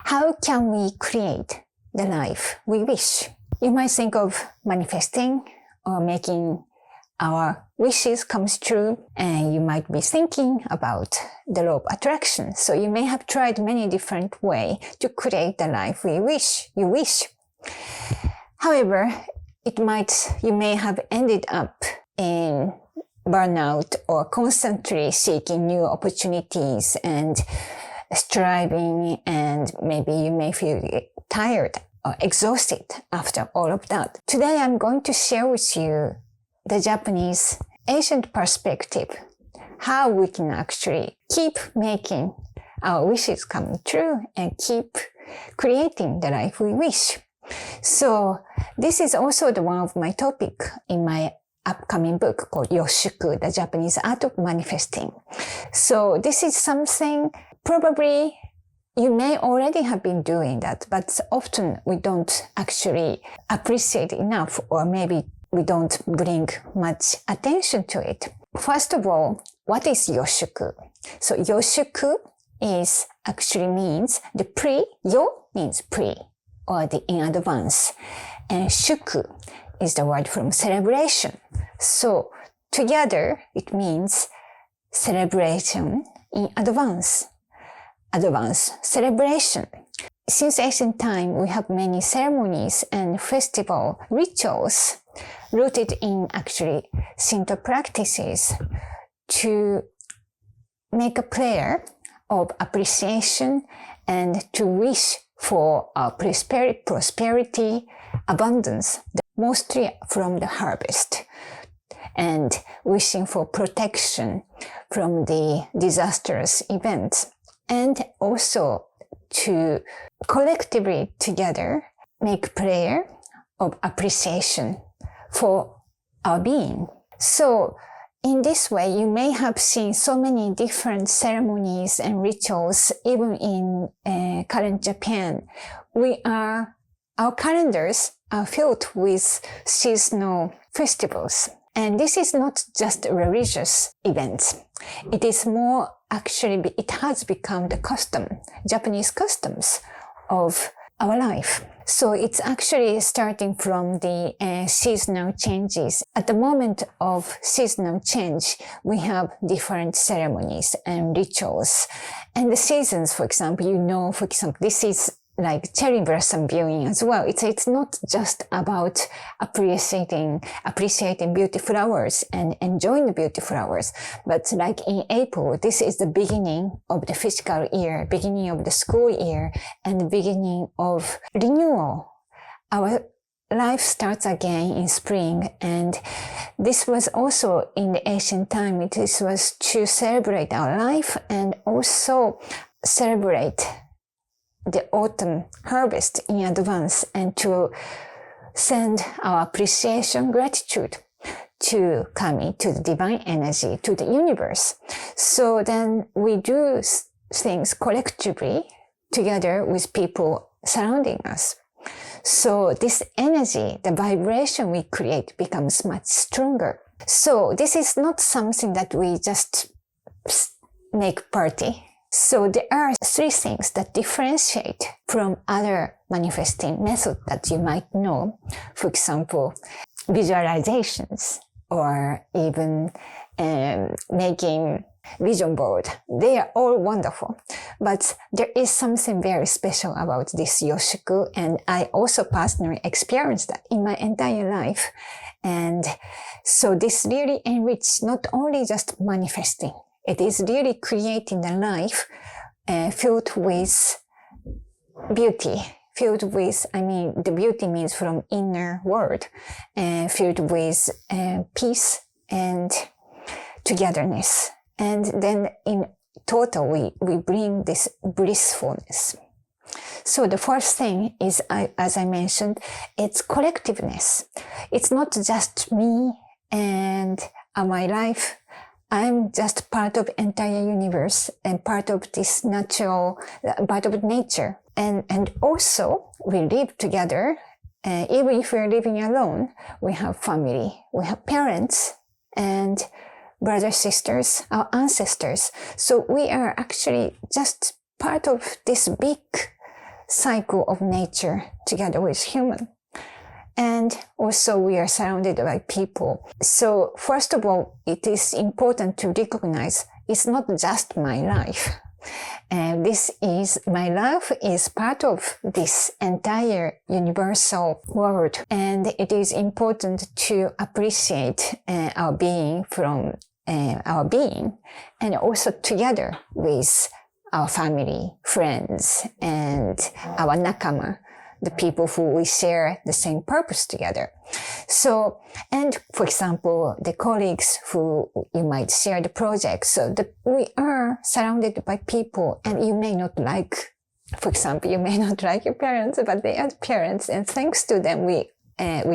how can we create the life we wish? You might think of manifesting or making our wishes come true, and you might be thinking about the law of attraction. So you may have tried many different ways to create the life you wish. However, you may have ended up in burnout or constantly seeking new opportunities and striving, and maybe you may feel tired or exhausted after all of that. Today I'm going to share with you the Japanese ancient perspective, how we can actually keep making our wishes come true and keep creating the life we wish. So this is also the one of my topic in my upcoming book called YOSHUKU, the Japanese Art of Manifesting. So this is something probably you may already have been doing that, but often we don't actually appreciate enough, or maybe we don't bring much attention to it. First of all, what is YOSHUKU? So YOSHUKU actually means the yo means pre, or the in advance. And shuku is the word from celebration. So together it means celebration in advance. Advance celebration. Since ancient time, we have many ceremonies and festival rituals rooted in actually Shinto practices to make a prayer of appreciation and to wish for prosperity, abundance, mostly from the harvest, and wishing for protection from the disastrous events, and also to collectively together make prayer of appreciation for our being. So in this way, you may have seen so many different ceremonies and rituals, even in current Japan. Our calendars are filled with seasonal festivals. And this is not just religious events. It is more actually, it has become the Japanese customs of our life. So it's actually starting from the seasonal changes. At the moment of seasonal change, we have different ceremonies and rituals. And the seasons, for example, this is like cherry blossom viewing as well. It's not just about appreciating beauty flowers and enjoying the beauty flowers, but like in April, this is the beginning of the fiscal year, beginning of the school year, and the beginning of renewal. Our life starts again in spring, and this was also in the ancient time. This was to celebrate our life and also celebrate the autumn harvest in advance, and to send our appreciation, gratitude to Kami, to the divine energy, to the universe. So then we do things collectively together with people surrounding us. So this energy, the vibration we create becomes much stronger. So this is not something that we just make party. So there are three things that differentiate from other manifesting methods that you might know. For example, visualizations, or even making vision board. They are all wonderful. But there is something very special about this YOSHUKU, and I also personally experienced that in my entire life. And so this really enriches not only just manifesting, it is really creating a life filled with beauty, the beauty means from inner world, filled with peace and togetherness. And then in total, we bring this blissfulness. So the first thing is, as I mentioned, it's collectiveness. It's not just me and my life. I'm just part of the entire universe and part of this part of nature. And also we live together. Even if we're living alone, we have family, we have parents and brothers, sisters, our ancestors. So we are actually just part of this big cycle of nature together with human. And also we are surrounded by people. So first of all, it is important to recognize it's not just my life. And my life is part of this entire universal world. And it is important to appreciate our being from our being, and also together with our family, friends, and our nakama, the people who we share the same purpose together. So, and for example, the colleagues who you might share the project. So we are surrounded by people, and you may not like, for example, you may not like your parents, but they are parents, and thanks to them, we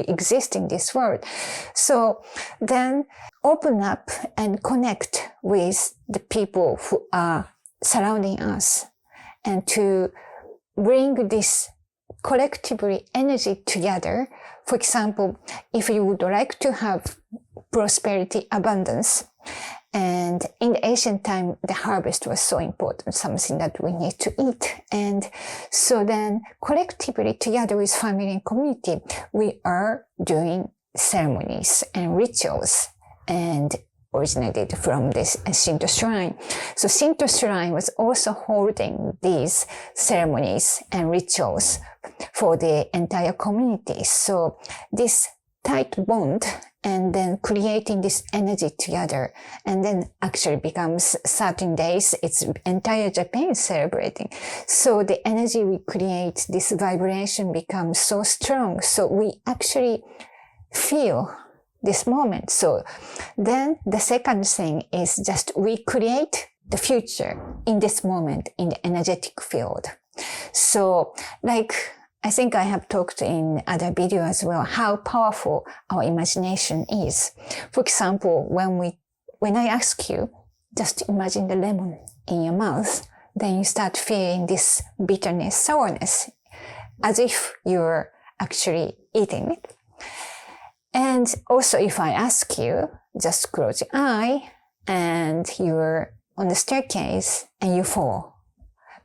exist in this world. So then open up and connect with the people who are surrounding us, and to bring this collectively energy together. For example, if you would like to have prosperity, abundance, and in the ancient time, the harvest was so important, something that we need to eat. And so then collectively together with family and community, we are doing ceremonies and rituals, and originated from this Shinto shrine. So Shinto shrine was also holding these ceremonies and rituals for the entire community. So this tight bond, and then creating this energy together, and then actually becomes certain days, it's entire Japan celebrating. So the energy we create, this vibration becomes so strong. So we actually feel this moment. So then the second thing is just we create the future in this moment in the energetic field. So like, I think I have talked in other video as well, how powerful our imagination is. For example, when I ask you, just imagine the lemon in your mouth, then you start feeling this bitterness, sourness, as if you're actually eating it. And also if I ask you, just close your eye and you're on the staircase and you fall.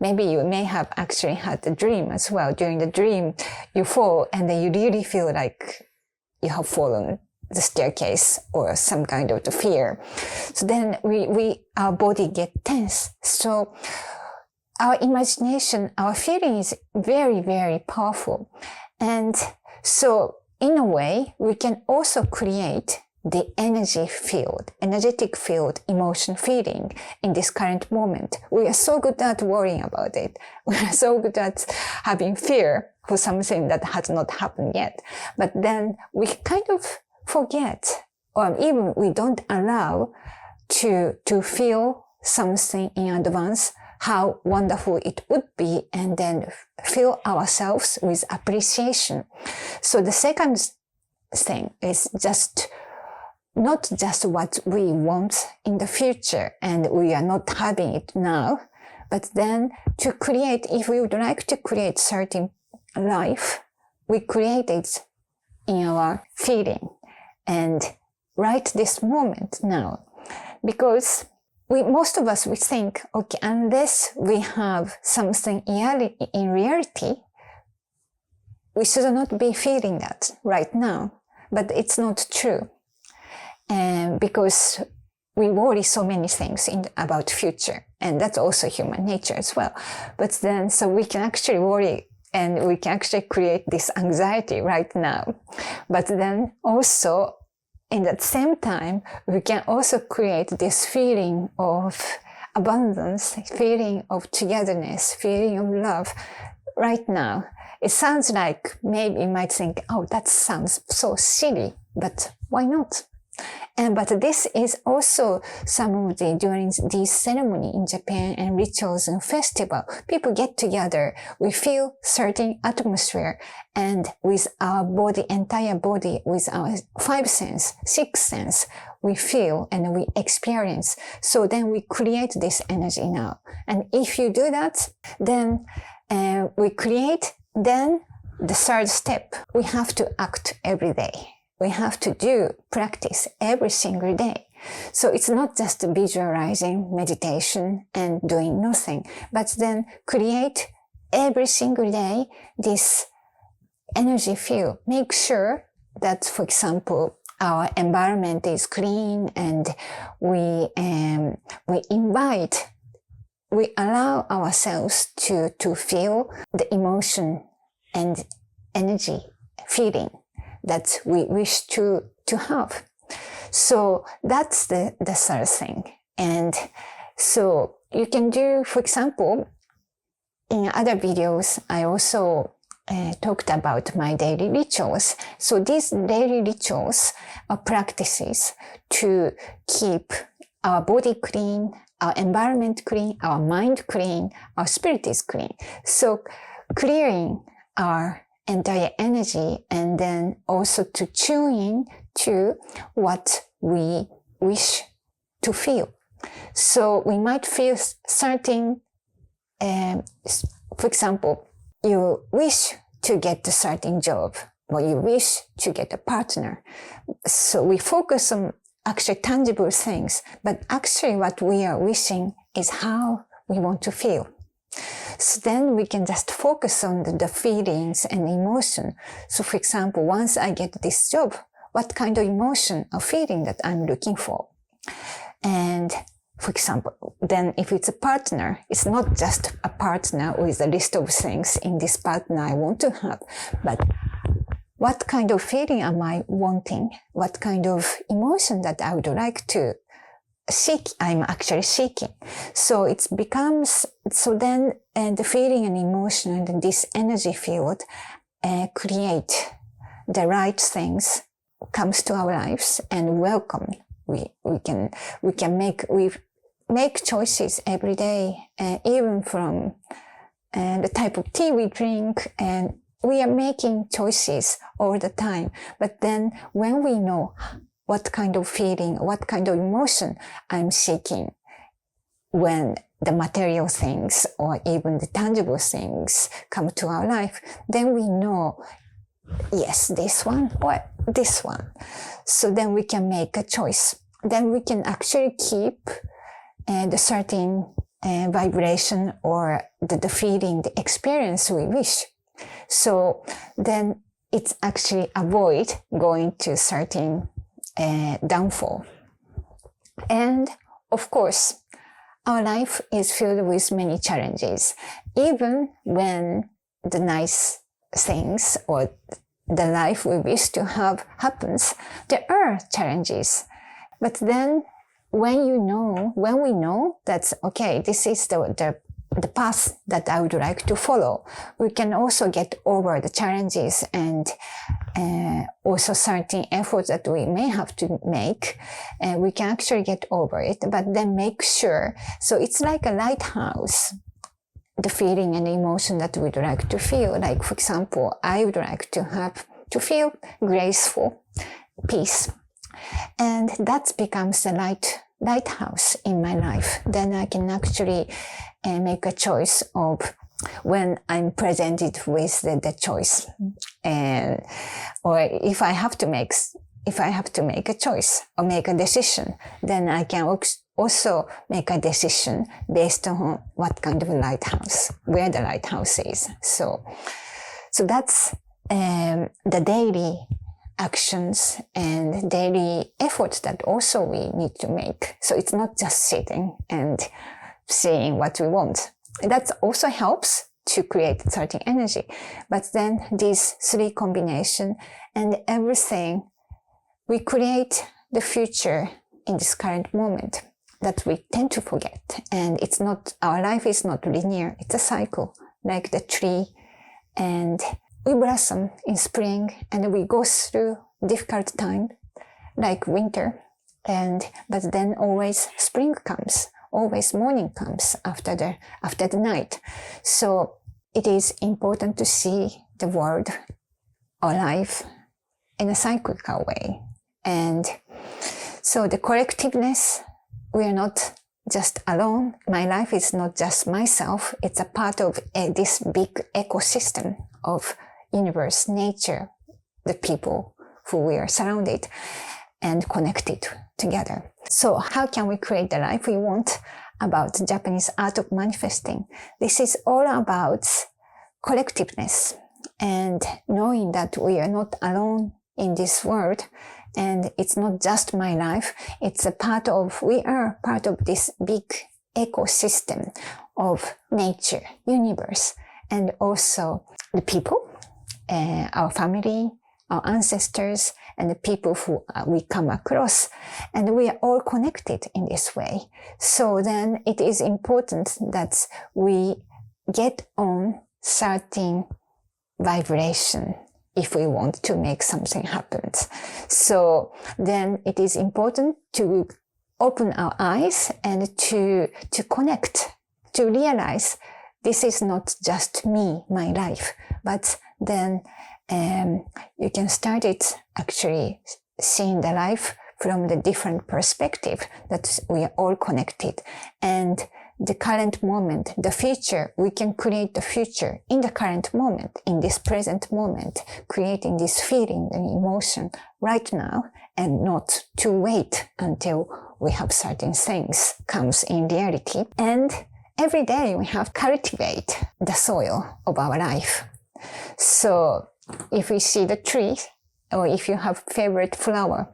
Maybe you may have actually had a dream as well. During the dream, you fall and then you really feel like you have fallen the staircase or some kind of fear. So then our body get tense. So our imagination, our feeling is very, very powerful. And so in a way, we can also create the energetic field, emotion feeling in this current moment. We are so good at worrying about it. We are so good at having fear for something that has not happened yet. But then we kind of forget, or even we don't allow to feel something in advance, how wonderful it would be, and then fill ourselves with appreciation. So the second thing is not just what we want in the future and we are not having it now, but then to create, if we would like to create certain life, we create it in our feeling and right this moment now. Because most of us, we think, okay, unless we have something in reality, we should not be feeling that right now. But it's not true. Because we worry so many things about future, and that's also human nature as well. But then, so we can actually worry and we can actually create this anxiety right now. But then also, in that same time, we can also create this feeling of abundance, feeling of togetherness, feeling of love right now. It sounds like maybe you might think, oh, that sounds so silly, but why not? But this is also some of during these ceremony in Japan and rituals and festival, people get together, we feel certain atmosphere, and with our body, entire body, with our sixth sense, we feel and we experience. So then we create this energy now. And if you do that, then we create, then the third step, we have to act every day. We have to practice every single day. So it's not just visualizing meditation and doing nothing, but then create every single day, this energy field, make sure that, for example, our environment is clean, and we allow ourselves to feel the emotion and energy feeling that we wish to have. So that's the third thing. And so you can do, for example, in other videos, I also talked about my daily rituals. So these daily rituals are practices to keep our body clean, our environment clean, our mind clean, our spirit is clean. So clearing our entire energy, and then also to tune in to what we wish to feel. So we might feel certain, for example, you wish to get a certain job, or you wish to get a partner. So we focus on actually tangible things, but actually what we are wishing is how we want to feel. So then we can just focus on the feelings and emotion. So for example, once I get this job, what kind of emotion or feeling that I'm looking for? And for example, then if it's a partner, it's not just a partner with a list of things in this partner I want to have, but what kind of feeling am I wanting? What kind of emotion that I would like to seek, I'm actually seeking. So it becomes, so then the feeling and emotion and this energy field create the right things, comes to our lives and welcome. We make choices every day, even from the type of tea we drink, and we are making choices all the time. But then when we know what kind of feeling, what kind of emotion I'm seeking when the material things or even the tangible things come to our life, then we know, yes, this one or this one. So then we can make a choice. Then we can actually keep the certain vibration or the feeling, the experience we wish. So then it's actually avoid going to certain downfall. And of course, our life is filled with many challenges. Even when the nice things or the life we wish to have happens, there are challenges. But then when we know that, okay, this is the path that I would like to follow, we can also get over the challenges and also certain efforts that we may have to make. We can actually get over it, but then make sure. So it's like a lighthouse, the feeling and emotion that we'd like to feel. Like, for example, I would like to feel graceful, peace. And that becomes the lighthouse in my life. Then I can actually make a choice of when I'm presented with the choice. Or if I have to make a choice or make a decision, then I can also make a decision based on what kind of lighthouse, where the lighthouse is. So that's the daily actions and daily efforts that also we need to make. So it's not just sitting and saying what we want. That also helps to create a certain energy. But then these three combinations and everything, we create the future in this current moment that we tend to forget. And it's not, our life is not linear. It's a cycle, like the tree, and we blossom in spring and we go through difficult time like winter, but then always spring comes, always morning comes after the night. So it is important to see the world or life in a cyclical way. And so the collectiveness, we are not just alone. My life is not just myself. It's a part of this big ecosystem of universe, nature, the people who we are surrounded and connected together. So how can we create the life we want? About Japanese art of manifesting. This is all about collectiveness and knowing that we are not alone in this world. And it's not just my life. It's we are part of this big ecosystem of nature, universe, and also the people, our family, our ancestors, and the people who we come across. And we are all connected in this way. So then it is important that we get on certain vibration if we want to make something happen. So then it is important to open our eyes and to connect, to realize this is not just me, my life, but then you can start it actually seeing the life from the different perspective that we are all connected. And the current moment, the future, we can create the future in the current moment, in this present moment, creating this feeling and emotion right now, and not to wait until we have certain things comes in reality. And every day we have to cultivate the soil of our life. So if we see the tree, or if you have favorite flower,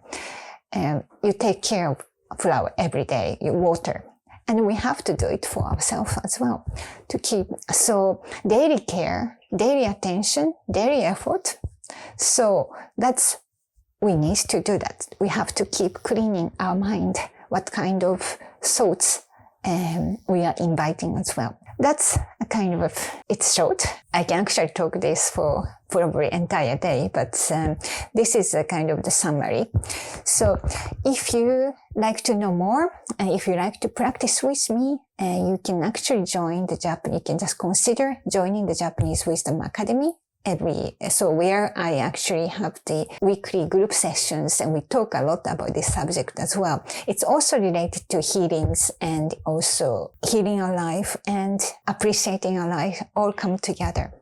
you take care of flower every day, you water. And we have to do it for ourselves as well to keep. So daily care, daily attention, daily effort. So we need to do that. We have to keep cleaning our mind. What kind of thoughts we are inviting as well. That's a kind of, it's short. I can actually talk this for probably entire day, but this is a kind of the summary. So if you like to know more, and if you like to practice with me, you can actually join the Japanese, you can just consider joining the Japanese Wisdom Academy. So where I actually have the weekly group sessions and we talk a lot about this subject as well. It's also related to healings and also healing our life and appreciating our life all come together.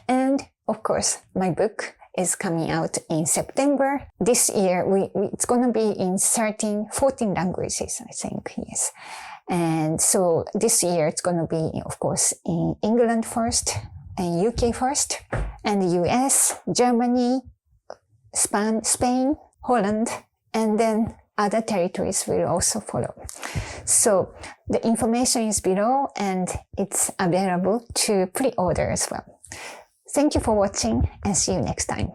And of course, my book is coming out in September. This year, it's going to be in 14 languages, I think, yes. And so this year, it's going to be, of course, in England first, and UK first, and the US, Germany, Spain, Holland, and then other territories will also follow. So the information is below and it's available to pre-order as well. Thank you for watching and see you next time.